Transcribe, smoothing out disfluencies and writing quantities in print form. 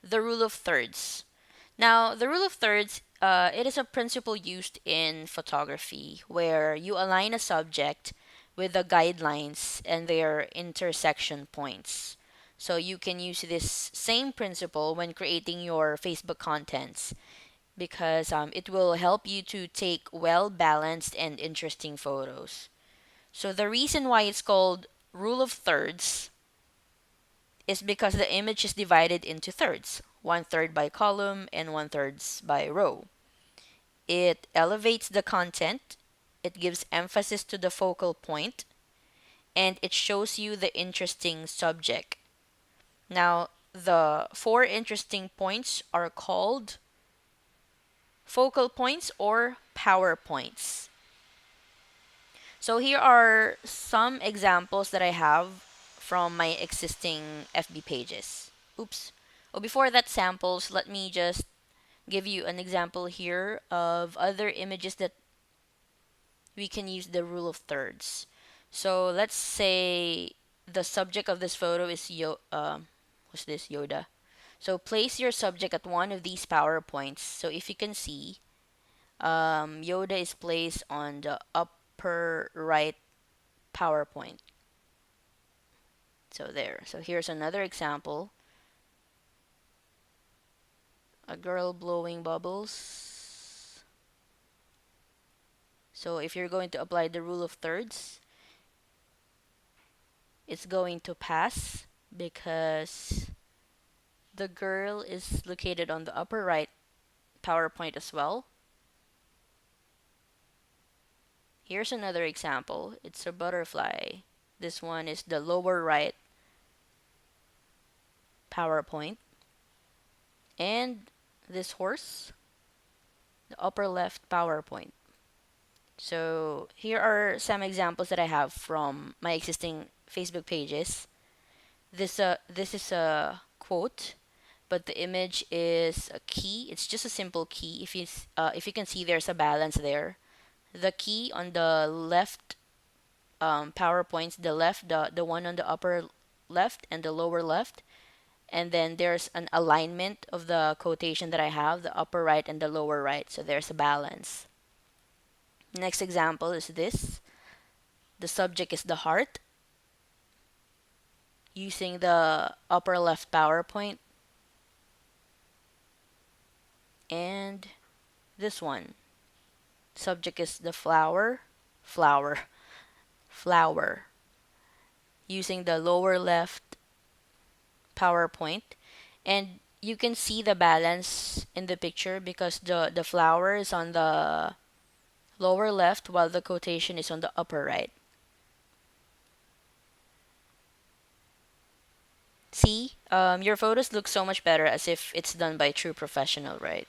the rule of thirds. Now, the rule of thirds, it is a principle used in photography where you align a subject with the guidelines and their intersection points. So you can use this same principle when creating your Facebook contents because it will help you to take well balanced and interesting photos. So the reason why it's called rule of thirds is because the image is divided into thirds, one third by column and one third by row. It elevates the content, it gives emphasis to the focal point, and it shows you the interesting subject. Now, the four interesting points are called focal points or power points. So here are some examples that I have from my existing FB pages. Oops. Oh, before that samples, let me just give you an example here of other images that we can use the rule of thirds. So let's say the subject of this photo is what's this, Yoda. So place your subject at one of these power points. So if you can see, Yoda is placed on the upper right power point. So there. So here's another example. A girl blowing bubbles. So if you're going to apply the rule of thirds, it's going to pass because the girl is located on the upper right power point as well. Here's another example. It's a butterfly. This one is the lower right power point. And this horse, the upper left power point. So here are some examples that I have from my existing Facebook pages. This is a quote, but the image is a key. It's just a simple key. If you can see, there's a balance there. The key on the left PowerPoints, the one on the upper left and the lower left, and then there's an alignment of the quotation that I have, the upper right and the lower right. So there's a balance. Next example is this. The subject is the heart, using the upper left PowerPoint, and this one. Subject is the flower, flower, using the lower left PowerPoint. And you can see the balance in the picture because the flower is on the lower left while the quotation is on the upper right. See, your photos look so much better as if it's done by a true professional, right?